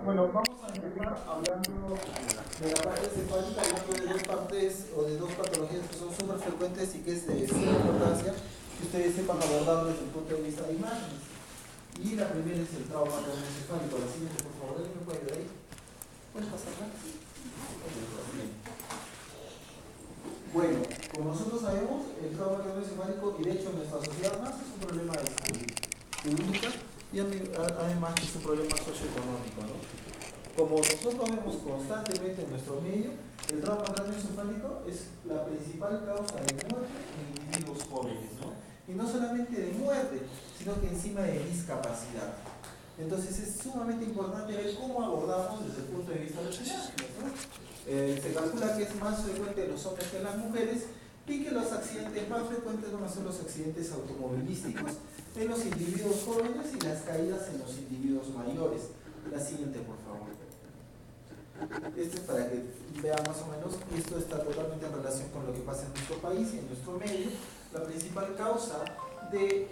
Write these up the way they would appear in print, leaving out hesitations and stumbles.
Bueno, vamos a empezar hablando de la parte cefálica, hablando de dos partes o de dos patologías que son súper frecuentes y que es de suma importancia que ustedes sepan abordarlo desde el punto de vista de imágenes. Y la primera es el trauma craneoencefálico. La siguiente, por favor, ¿alguien me puede ayudar ahí? ¿Puedes pasarla? Bueno, como nosotros sabemos, el trauma craneoencefálico, y de hecho en nuestra sociedad más es un problema de salud pública y además es un problema socioeconómico, ¿no? Como nosotros vemos constantemente en nuestro medio, el trauma craneoencefálico es la principal causa de muerte en individuos jóvenes, ¿no? Y no solamente de muerte, sino que encima de discapacidad. Entonces es sumamente importante ver cómo abordamos desde el punto de vista de los imágenes, ¿no? Se calcula que es más frecuente en los hombres que en las mujeres y que los accidentes más frecuentes van a ser los accidentes automovilísticos en los individuos jóvenes y las caídas en los individuos mayores. La siguiente, por favor. Esto es para que vean más o menos, y esto está totalmente en relación con lo que pasa en nuestro país y en nuestro medio. La principal causa de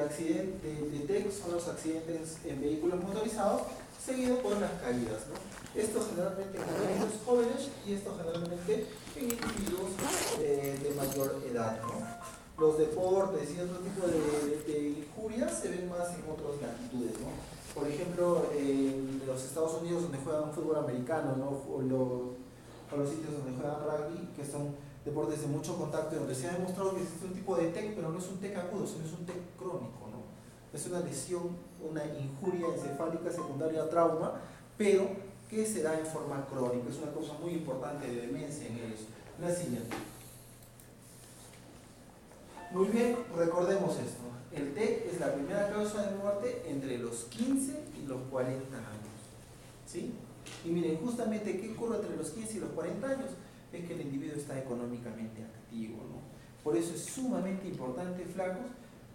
accidente de TEC son los accidentes en vehículos motorizados, seguido por las caídas, ¿no? Esto generalmente en individuos jóvenes y esto generalmente en individuos de mayor edad, ¿no? Los deportes y otro tipo de injurias se ven más en otras latitudes, ¿no? Por ejemplo, en los Estados Unidos, donde juegan fútbol americano, ¿no? O los sitios donde juegan rugby, que son deportes de mucho contacto, donde se ha demostrado que existe un tipo de TEC, pero no es un TEC agudo, sino es un TEC crónico, ¿no? Es una lesión, una injuria encefálica secundaria a trauma, pero que se da en forma crónica. Es una causa muy importante de demencia en ellos. La siguiente. Muy bien, recordemos esto. El TEC es la primera causa de muerte entre los 15 y los 40 años. ¿Sí? Y miren, justamente, ¿qué ocurre entre los 15 y los 40 años? Es que el individuo está económicamente activo, ¿no? Por eso es sumamente importante, flacos,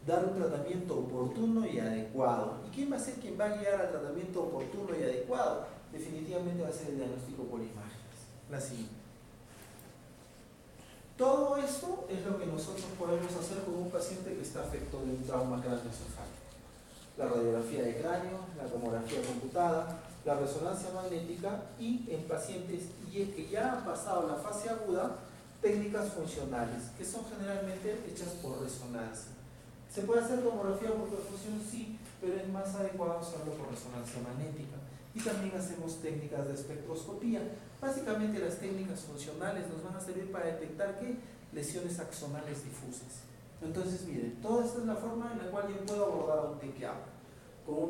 dar un tratamiento oportuno y adecuado. ¿Y quién va a ser quien va a guiar al tratamiento oportuno y adecuado? Definitivamente va a ser el diagnóstico por imágenes. La siguiente. Todo esto es lo que nosotros podemos hacer con un paciente que está afecto de un trauma craneoencefálico. La radiografía de cráneo, la tomografía computada, la resonancia magnética y en pacientes que ya han pasado la fase aguda, técnicas funcionales, que son generalmente hechas por resonancia. ¿Se puede hacer tomografía por perfusión? Sí, pero es más adecuado hacerlo por resonancia magnética. Y también hacemos técnicas de espectroscopía. Básicamente las técnicas funcionales nos van a servir para detectar ¿qué? Lesiones axonales difusas. Entonces, miren, toda esta es la forma en la cual yo puedo abordar un TEC,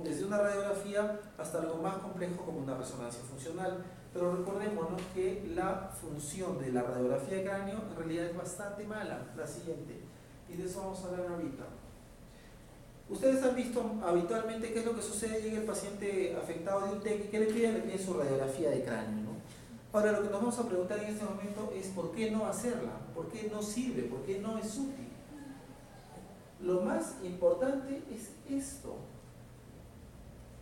desde una radiografía hasta algo más complejo como una resonancia funcional. Pero recordemos, ¿no?, que la función de la radiografía de cráneo en realidad es bastante mala. La siguiente. Y de eso vamos a hablar ahorita. Ustedes han visto habitualmente qué es lo que sucede, llega el paciente afectado de un TEC y ¿qué le pide? Le pide su radiografía de cráneo, ¿no? Ahora lo que nos vamos a preguntar en este momento es ¿por qué no hacerla? ¿Por qué no sirve? ¿Por qué no es útil? Lo más importante es esto.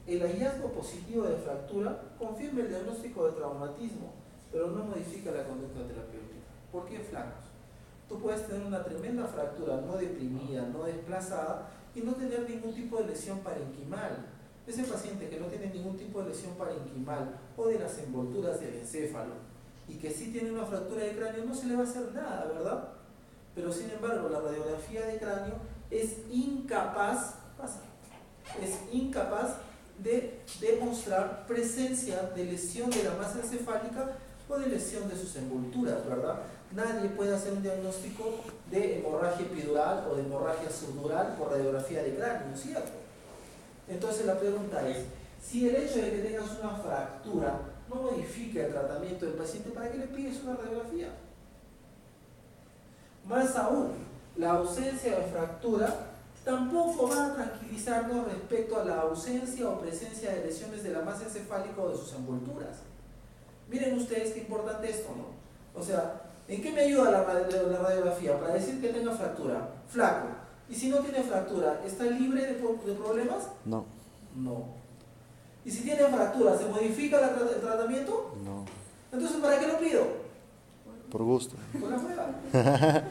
El hallazgo positivo de fractura confirma el diagnóstico de traumatismo, pero no modifica la conducta terapéutica. ¿Por qué, flacos? Tú puedes tener una tremenda fractura no deprimida, no desplazada, y no tener ningún tipo de lesión parenquimal. Ese paciente que no tiene ningún tipo de lesión parenquimal o de las envolturas del encéfalo y que sí tiene una fractura de cráneo, no se le va a hacer nada, ¿verdad? Pero sin embargo, la radiografía de cráneo es incapaz de demostrar presencia de lesión de la masa encefálica o de lesión de sus envolturas, ¿verdad? Nadie puede hacer un diagnóstico de hemorragia epidural o de hemorragia subdural por radiografía de cráneo, ¿no es cierto? Entonces la pregunta es, si el hecho de que tengas una fractura no modifica el tratamiento del paciente, ¿para qué le pides una radiografía? Más aún, la ausencia de fractura tampoco va a tranquilizarnos respecto a la ausencia o presencia de lesiones de la masa encefálica o de sus envolturas. Miren ustedes qué importante esto, ¿no? O sea, ¿en qué me ayuda la radiografía? Para decir que tenga fractura. Flaco. ¿Y si no tiene fractura, está libre de problemas? No. No. ¿Y si tiene fractura, se modifica el tratamiento? No. Entonces, ¿para qué lo pido? Por gusto. Por la prueba.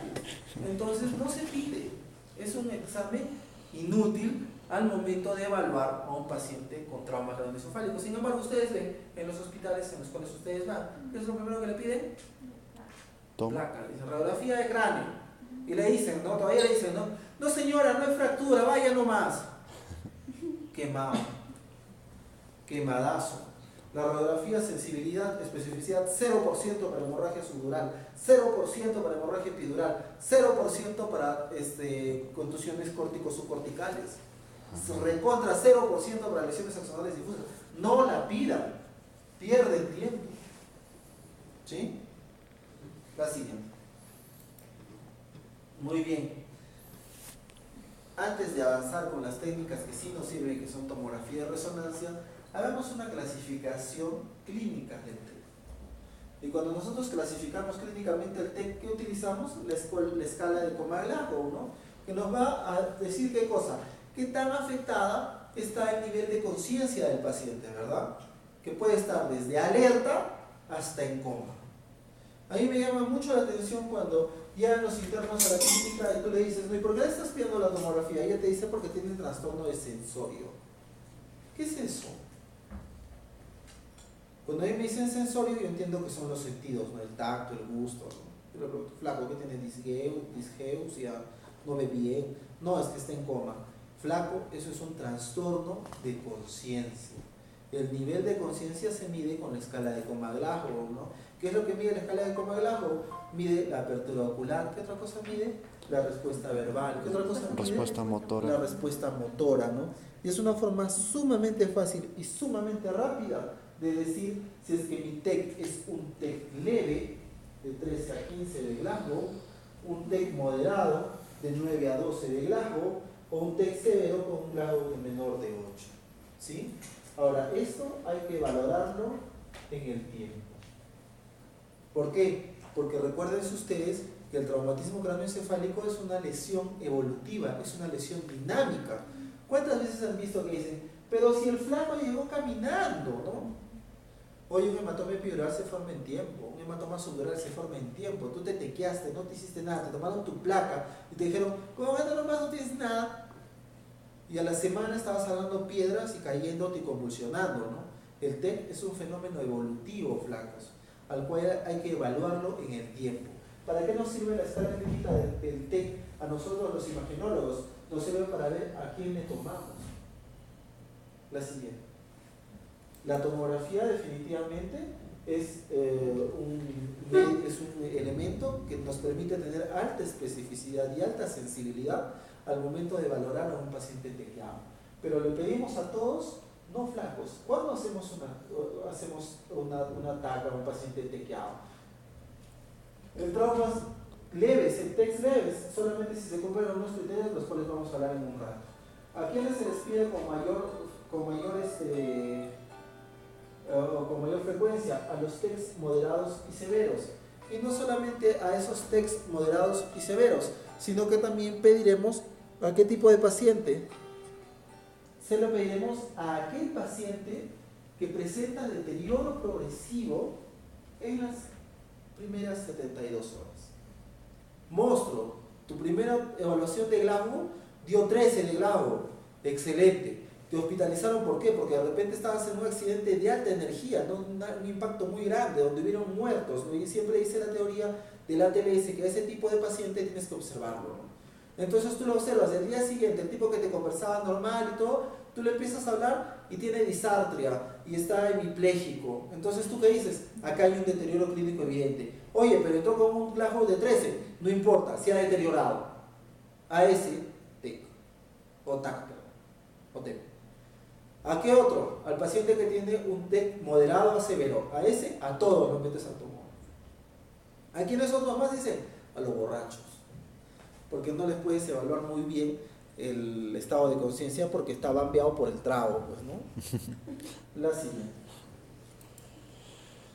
Entonces, no se pide. Es un examen inútil al momento de evaluar a un paciente con trauma craneoencefálico. Sin embargo, ustedes ven en los hospitales en los cuales ustedes van, ¿qué es lo primero que le piden? Placa, dicen radiografía de cráneo. Y le dicen, ¿no? Todavía le dicen, ¿no? No señora, no hay fractura, vaya nomás. Quemado, quemadazo. La radiografía, sensibilidad, especificidad 0% para hemorragia subdural, 0% para hemorragia epidural, 0% para contusiones córtico-subcorticales, recontra 0% para lesiones axonales difusas. No la pidan, pierden tiempo. ¿Sí? La siguiente. Muy bien. Antes de avanzar con las técnicas que sí nos sirven, que son tomografía y resonancia, hagamos una clasificación clínica del TEC. Y cuando nosotros clasificamos clínicamente el TEC, ¿qué utilizamos? La escala de Comas-Glasgow, ¿no? Que nos va a decir qué cosa, qué tan afectada está el nivel de conciencia del paciente, ¿verdad? Que puede estar desde alerta hasta en coma. A mí me llama mucho la atención cuando llegan los internos a la clínica y tú le dices, no, ¿y por qué le estás pidiendo la tomografía? Y ella te dice, porque tiene trastorno de sensorio. ¿Qué es eso? Cuando a mí me dicen sensorio, yo entiendo que son los sentidos, ¿no? El tacto, el gusto, ¿no? Yo le pregunto, flaco, ¿qué tiene disgeusia? ¿No ve bien? No, es que está en coma. Flaco, eso es un trastorno de conciencia. El nivel de conciencia se mide con la escala de Comas-Glasgow, ¿no? ¿Qué es lo que mide la escala de Comas-Glasgow? Mide la apertura ocular. ¿Qué otra cosa mide? La respuesta verbal. ¿Qué otra cosa mide? Respuesta motora. La respuesta motora, ¿no? Y es una forma sumamente fácil y sumamente rápida de decir si es que mi TEC es un TEC leve, de 13 a 15 de Glasgow, un TEC moderado, de 9 a 12 de Glasgow, o un TEC severo con un Glasgow menor de 8. ¿Sí? Ahora, esto hay que valorarlo en el tiempo. ¿Por qué? Porque recuérdense ustedes que el traumatismo craneoencefálico es una lesión evolutiva, es una lesión dinámica. ¿Cuántas veces han visto que dicen, pero si el flaco llegó caminando, ¿no? Oye, un hematoma epidural se forma en tiempo, un hematoma subdural se forma en tiempo, tú te tequeaste, no te hiciste nada, te tomaron tu placa y te dijeron, como anda nomás no tienes nada. Y a la semana estabas jalando piedras y cayéndote y convulsionando, ¿no? El TEC es un fenómeno evolutivo, flacos, al cual hay que evaluarlo en el tiempo. ¿Para qué nos sirve la escala clínica del TEC? A nosotros los imaginólogos nos sirve para ver a quién le tomamos. La siguiente. La tomografía definitivamente es un elemento que nos permite tener alta especificidad y alta sensibilidad al momento de valorar a un paciente tequeado. Pero le pedimos a todos, no flacos. ¿Cuándo hacemos una TAC a un paciente tequeado? En traumas leves, en TECs leves, solamente si se cumplen unos criterios, los cuales vamos a hablar en un rato. ¿A quiénes se les pide con mayor frecuencia? A los TECs moderados y severos. Y no solamente a esos TECs moderados y severos, sino que también pediremos a qué tipo de paciente. Se lo pediremos a aquel paciente que presenta deterioro progresivo en las primeras 72 horas. Monstruo, tu primera evaluación de Glasgow dio 13 de Glasgow, excelente. Te hospitalizaron, ¿por qué? Porque de repente estabas en un accidente de alta energía, ¿no? un impacto muy grande, donde hubieron muertos, ¿no? Y siempre dice la teoría del ATLS que a ese tipo de paciente tienes que observarlo, ¿no? Entonces tú lo observas, el día siguiente, el tipo que te conversaba normal y todo, tú le empiezas a hablar y tiene disartria y está hemipléjico. Entonces tú qué dices, acá hay un deterioro clínico evidente. Oye, pero entró con un Glasgow de 13, no importa, si ha deteriorado. A ese TEC o TAC o TEC. ¿A qué otro? Al paciente que tiene un TEC moderado a severo. A ese, a todos los metes al tumor. ¿A quiénes son los más? Dicen, a los borrachos. Porque no les puedes evaluar muy bien el estado de conciencia porque está bambeado por el trago, pues, ¿no? La siguiente.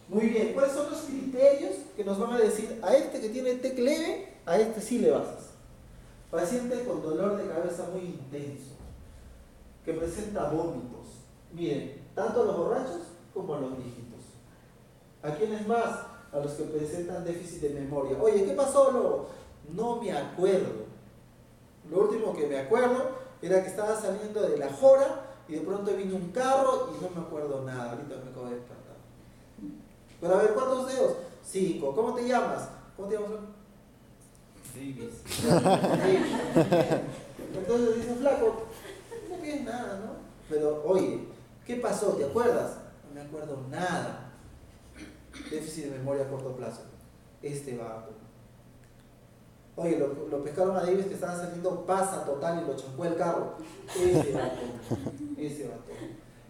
Muy bien, ¿cuáles son los criterios que nos van a decir a este que tiene TEC leve, a este sí le basas? Paciente con dolor de cabeza muy intenso, que presenta vómitos. Miren, tanto a los borrachos como a los viejitos. ¿A quiénes más? A los que presentan déficit de memoria. Oye, ¿qué pasó, loco? No me acuerdo. Lo último que me acuerdo era que estaba saliendo de la Jora y de pronto vino un carro y no me acuerdo nada, ahorita me acabo de despertar. Pero a ver, ¿cuántos dedos? 5. ¿Cómo te llamas? ¿Cómo te llamas? Davis. Entonces dice, flaco, no tienes nada, ¿no? Pero oye, ¿qué pasó? ¿Te acuerdas? No me acuerdo nada. Déficit de memoria a corto plazo. Este vato. Oye, lo pescaron a Davis que estaba saliendo pasa total y lo chancó el carro. Ese vato.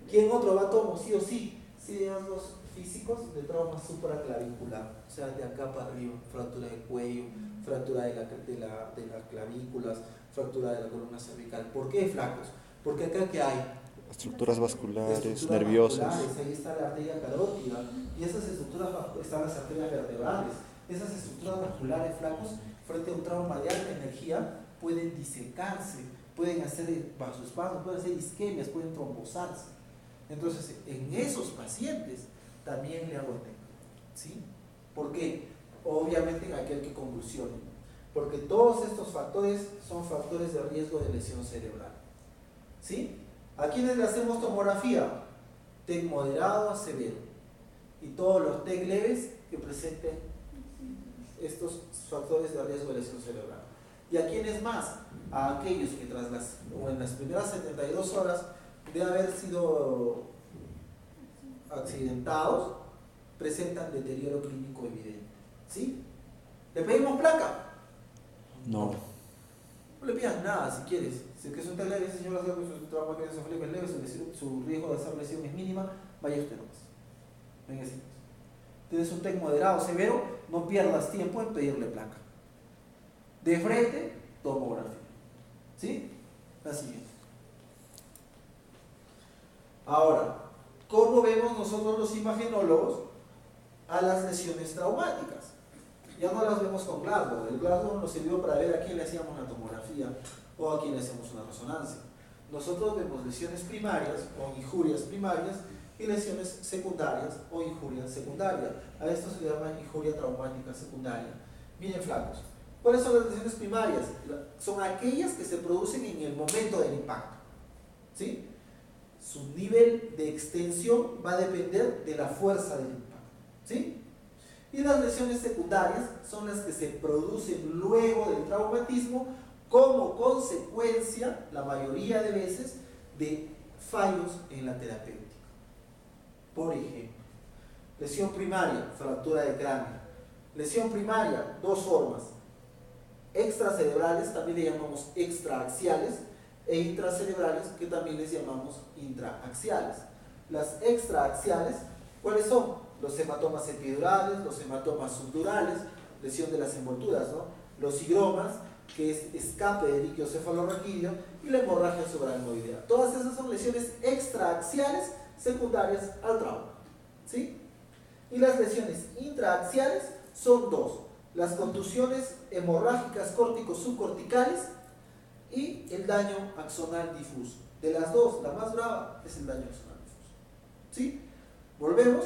¿Quién otro vato? Sí o sí. Sí, digamos, físicos de trauma supraclavicular. O sea, de acá para arriba. Fractura del cuello, fractura de las clavículas, fractura de la columna cervical. ¿Por qué, flacos? Porque acá ¿qué hay? Estructuras vasculares, Estructuras nerviosas. vasculares, ahí está la arteria carótida y esas estructuras están las arterias vertebrales. Esas estructuras vasculares, flacos, frente a un trauma de alta energía, pueden disecarse, pueden hacer vasoespasmos, pueden hacer isquemias, pueden trombosarse. Entonces, en esos pacientes también le hago el TEC, ¿sí? ¿Por qué? Obviamente en aquel que convulsione, porque todos estos factores son factores de riesgo de lesión cerebral, ¿sí? ¿A quiénes le hacemos tomografía? TEC moderado a severo. Y todos los TEC leves que presenten estos factores de riesgo de lesión cerebral. ¿Y a quiénes más? A aquellos que en las primeras 72 horas de haber sido accidentados, presentan deterioro clínico evidente. ¿Sí? ¿Le pedimos placa? No. No le pidas nada si quieres. Si es que es un TEC leve, ese señor su trauma craneoencefálico es leve, su riesgo de hacer lesión es mínima, vaya usted nomás. Venga, sí. Tienes un TEC moderado severo, no pierdas tiempo en pedirle placa. De frente, tomografía. ¿Sí? La siguiente. Ahora, ¿cómo vemos nosotros los imagenólogos a las lesiones traumáticas? Ya no las vemos con Glasgow. El Glasgow nos sirvió para ver a quién le hacíamos la tomografía o a quién le hacemos una resonancia. Nosotros vemos lesiones primarias o injurias primarias y lesiones secundarias o injurias secundarias. A esto se le llama injuria traumática secundaria. Miren, flacos, ¿cuáles son las lesiones primarias? Son aquellas que se producen en el momento del impacto, ¿sí? Su nivel de extensión va a depender de la fuerza del impacto, ¿sí? Y las lesiones secundarias son las que se producen luego del traumatismo como consecuencia, la mayoría de veces, de fallos en la terapéutica. Por ejemplo, lesión primaria, fractura de cráneo. Lesión primaria, dos formas. Extracerebrales, también le llamamos extraaxiales, e intracerebrales, que también les llamamos intraaxiales. Las extraaxiales, ¿cuáles son? Los hematomas epidurales, los hematomas subdurales, lesión de las envolturas, ¿no? Los higromas, que es escape de líquido cefalorraquídeo, y la hemorragia subaracnoidea. Todas esas son lesiones extraaxiales secundarias al trauma, ¿sí? Y las lesiones intraaxiales son dos: las contusiones hemorrágicas córtico-subcorticales y el daño axonal difuso. De las dos, la más brava es el daño axonal difuso, ¿sí? Volvemos.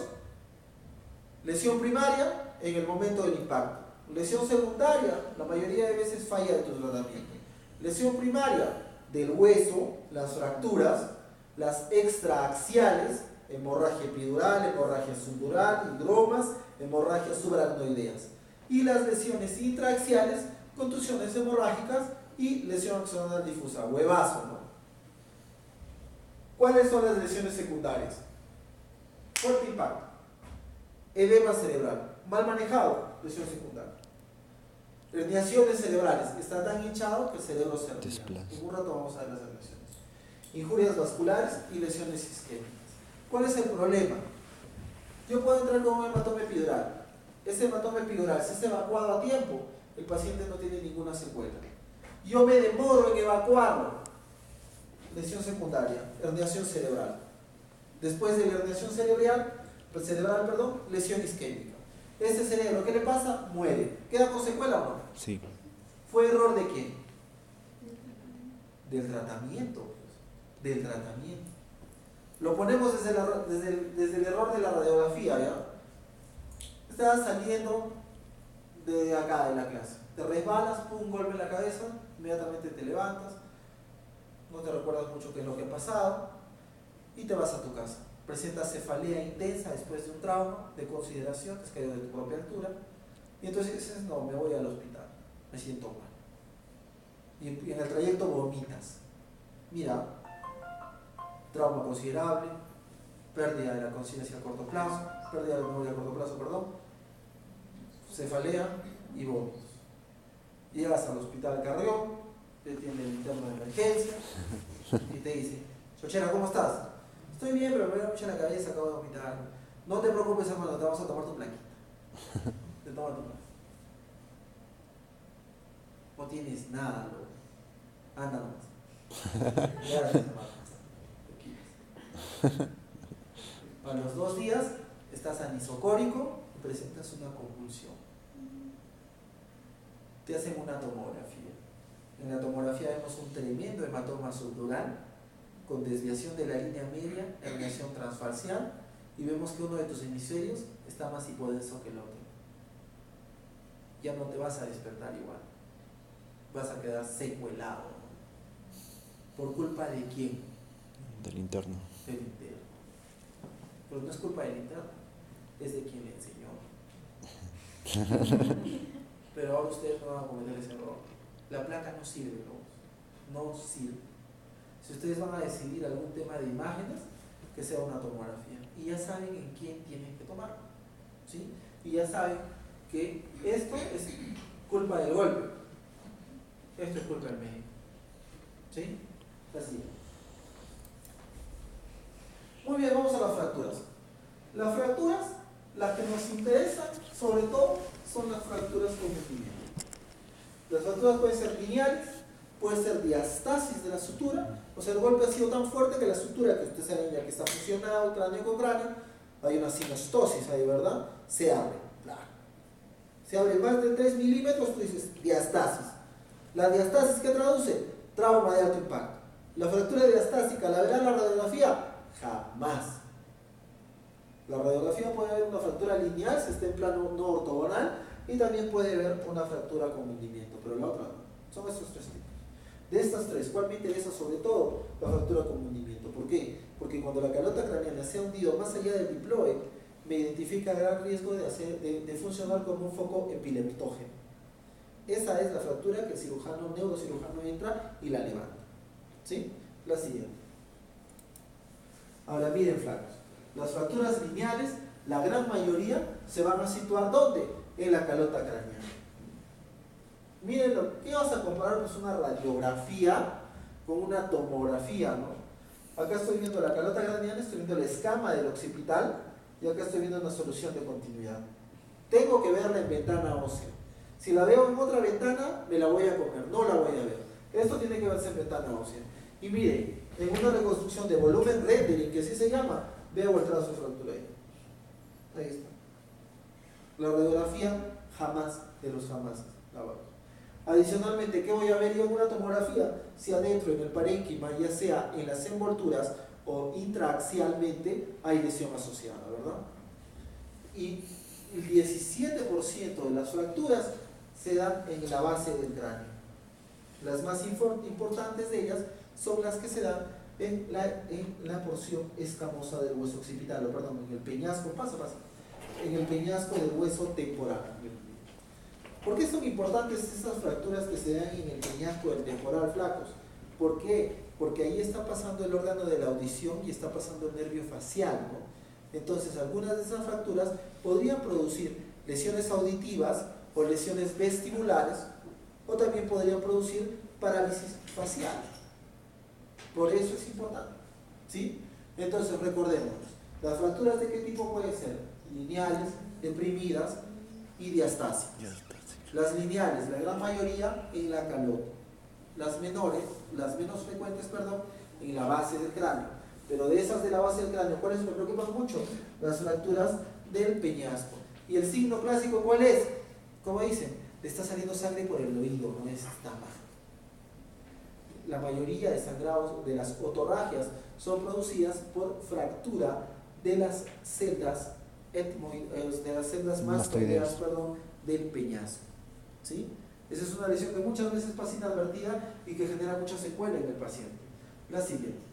Lesión primaria en el momento del impacto. Lesión secundaria, la mayoría de veces falla de tu tratamiento. Lesión primaria del hueso, las fracturas, las extraaxiales, hemorragia epidural, hemorragia subdural, hidromas, hemorragias subaracnoideas. Y las lesiones intraaxiales, contusiones hemorrágicas y lesión axonal difusa, huevazo, ¿no? ¿Cuáles son las lesiones secundarias? Fuerte impacto, edema cerebral, mal manejado, lesión secundaria. Herniaciones cerebrales, está tan hinchado que el cerebro se hernia. En un rato vamos a ver las herniaciones. Injurias vasculares y lesiones isquémicas. ¿Cuál es el problema? Yo puedo entrar con un hematoma epidural. Ese hematoma epidural, si es evacuado a tiempo, el paciente no tiene ninguna secuela. Yo me demoro en evacuarlo. Lesión secundaria, herniación cerebral. Después de la herniación cerebral, lesión isquémica. Este cerebro, ¿qué le pasa? Muere. ¿Queda con secuela o no? Sí. ¿Fue error de quién? Del tratamiento. Del tratamiento. Lo ponemos desde el error de la radiografía, ¿ya? Estás saliendo de acá de la clase. Te resbalas, un golpe en la cabeza, inmediatamente te levantas. no te recuerdas mucho qué es lo que ha pasado y te vas a tu casa. Presentas cefalea intensa después de un trauma de consideración, te has caído de tu propia altura y entonces dices, no, me voy al hospital, me siento mal. Y en el trayecto vomitas. Mira, trauma considerable, pérdida de la conciencia a corto plazo, pérdida de la memoria a corto plazo, perdón, cefalea y vómitos. Llegas al hospital Carrión, te atiende el interno de emergencia y te dice, Xochera, ¿cómo estás? Estoy bien, pero me duele mucho la cabeza, acabo de vomitar. No te preocupes, hermano, te vamos a tomar tu plaquita. Te toman tu plaquita. No tienes nada, loco. Anda nomás. Gracias, hermano. A los 2 días estás anisocórico y presentas una convulsión. Te hacen una tomografía. En la tomografía vemos un tremendo hematoma subdural con desviación de la línea media, herniación transfacial, y vemos que uno de tus hemisferios está más hipodenso que el otro. Ya no te vas a despertar igual. Vas a quedar secuelado. ¿Por culpa de quién? Del interno. Del interno. Pero no es culpa del interno, es de quien le enseñó. Pero ahora ustedes no van a cometer ese error. La placa no sirve, no sirve. Si ustedes van a decidir algún tema de imágenes, que sea una tomografía. Y ya saben en quién tienen que tomar. ¿Sí? Y ya saben que esto es culpa del golpe. Esto es culpa del médico. ¿Sí? Así. Muy bien, vamos a las fracturas. Las fracturas, las que nos interesan, sobre todo, son las fracturas con hundimiento. Las fracturas pueden ser lineales, puede ser diastasis de la sutura, o sea, el golpe ha sido tan fuerte que la sutura, que ustedes saben ya que está fusionado cráneo con cráneo, hay una sinostosis ahí, ¿verdad? Se abre, claro. Se abre más de 3 milímetros, tú dices diastasis. La diastasis, ¿qué traduce? Trauma de alto impacto. La fractura diastásica, ¿la verá en la radiografía? Jamás. La radiografía puede haber una fractura lineal si está en plano no ortogonal y también puede haber una fractura con hundimiento, pero la otra no. Son estos 3 tipos. De estas 3, ¿cuál me interesa sobre todo? La fractura con hundimiento. ¿Por qué? Porque cuando la calota craneana se ha hundido más allá del diploe, me identifica gran riesgo de funcionar como un foco epileptógeno. Esa es la fractura que el neurocirujano entra y la levanta. ¿Sí? La siguiente. Ahora miren, flacos. Las fracturas lineales, la gran mayoría, se van a situar ¿dónde? En la calota craneana. Miren, ¿qué vas a comparar? Pues una radiografía con una tomografía, ¿no? Acá estoy viendo la calota craneana, estoy viendo la escama del occipital y acá estoy viendo una solución de continuidad. Tengo que verla en ventana ósea. Si la veo en otra ventana, me la voy a comer, no la voy a ver. Esto tiene que verse en ventana ósea. Y miren, en una reconstrucción de volumen rendering, que así se llama, veo el trazo de fractura ahí. Ahí está. La radiografía jamás de los jamases la va a ver. Adicionalmente, ¿qué voy a ver yo en una tomografía? Si adentro en el parénquima, ya sea en las envolturas o intraaxialmente, hay lesión asociada, ¿verdad? Y el 17% de las fracturas se dan en la base del cráneo. Las más importantes de ellas son las que se dan en la porción escamosa del hueso occipital, en el peñasco, en el peñasco del hueso temporal. ¿Por qué son importantes estas fracturas que se dan en el peñasco del temporal, flacos? ¿Por qué? Porque ahí está pasando el órgano de la audición y está pasando el nervio facial, ¿no? Entonces, algunas de esas fracturas podrían producir lesiones auditivas o lesiones vestibulares, o también podrían producir parálisis facial. Por eso es importante, ¿sí? Entonces, recordemos, las fracturas ¿de qué tipo pueden ser? Lineales, deprimidas y diastásicas. Las lineales, la gran mayoría en la calota. Las menos frecuentes, en la base del cráneo. Pero de esas de la base del cráneo, ¿cuáles me preocupan mucho? Las fracturas del peñasco. ¿Y el signo clásico cuál es? Como dicen, le está saliendo sangre por el oído, no es estampa. La mayoría de sangrados de las otorragias son producidas por fractura de las celdas mastoideas, del peñasco. ¿Sí? Esa es una lesión que muchas veces pasa inadvertida y que genera mucha secuela en el paciente. La siguiente.